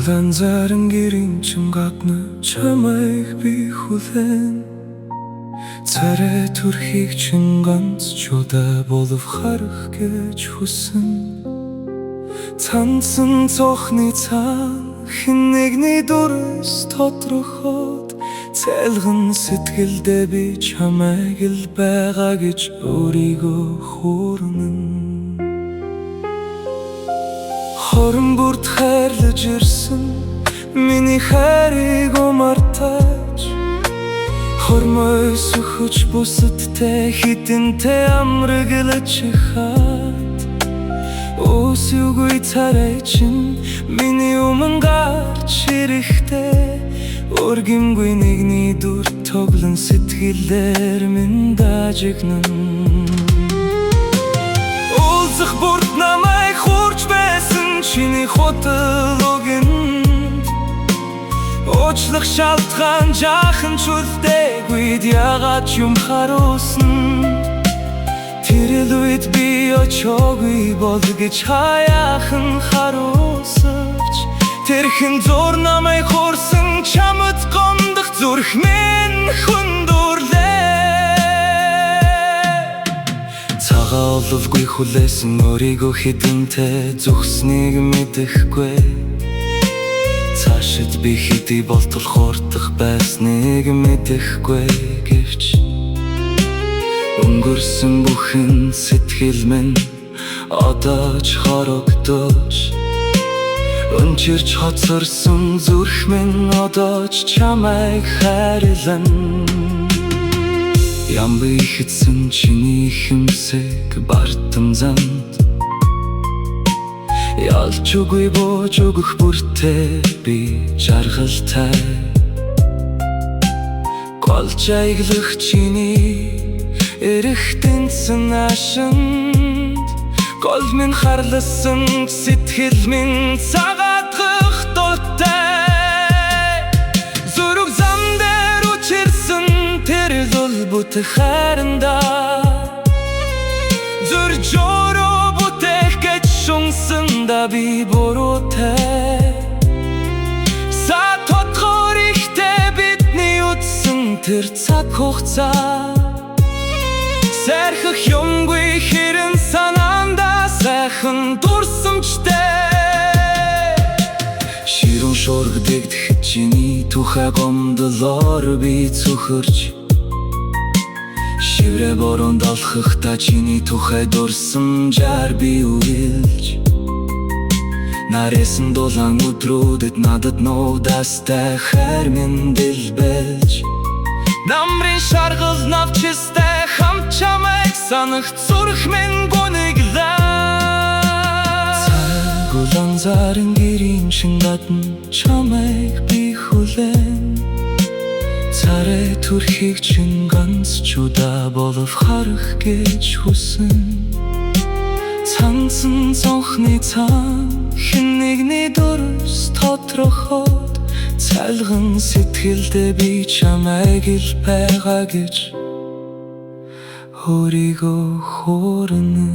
Улаанзаарын гэрийн чин гадна чамайг би хүлээн Царай төрхийг чин ганц чудаа болов харах гэж хүсэн Цанцан цохны цаан хэн нэгний дүрс тодроход Цайлган сэтгэлдээ би чамайг л байгаа гэж өөрийгөө хуурна Хорон бүрт хайрлаж ирсэн миний хайрыг мартаж Хормой сөхөж бусадтай хитэнтэй амраглаж хаад Өсөөгүй царай чин миний өмнө гарч ирэхдээ Өргөнгүй нэгний дүр тоглон сэтгэлээр минь дажигнан Уулзах бүрт намайг хуурч байсан чиний хотол өгөнд Уучлах шалтгаан жаахан чөлтээгүйд ягаад юм харуулсан Тэр үед би очоогүй бол гэж хаяахан харуулсавч Тэрхэн зур намайг хуурсан чамд гомдох зүрх минь хүндүрлээ Цагаа оловгүй хүлээсэн өөрийгөө хэдэнтэй зүхснийг мэдэхгүй Цаашид би хэдий болтол хуурдах байсныг мэдэхгүй гэвч Өнгөрсөн бүхэн сэтгэл минь одоо ч хорогдож Өнчирч хоцорсон зүрх минь одоо ч чамайг хайрлан Ямбы ихэдсэн чиний хэмсэг бартам замд Ялч үгүй бууж өгөх бүртээ би жаргалтай Голж аяглах чиний эрэгтэнсэн ашинд Гол минь харласан сэтгэл минь цагаатгах дуртай Зүрх зам дээр учирсан тэр зул бүтэх хайранда Зүр жороо бүтэх гэж шунсан да би буруутай Са тодгоор ихтэй бидний утсан тэр цаг хугацаа Сайрхах юмгүй хэрэн санаанда сайхан дурсамжтай Ширүүн шуурга дэгдэх чиний тухай гомдлоор би цөхөрч Шиврэ бороонд алхахдаа чиний тухай дурсамжаар би үргэлж Нарийсан дулаан өдрүүдэд надад нуугдастай хайр минь дэлбэлж Намрын шаргал навчистай хамт чамайг санах зүрх минь гуниглаа Цаг улаанзаарын гэрийн чин гадна чамайг би хүлээн Царай төрхийг чин ганц чудаа болов харах гэж хүсэн Цанцан цонхны цаан хэн нэгний дүрс тодроход Цайлган сэтгэлдээ би чамайг л байгаа гэж өөрийгөө хуурна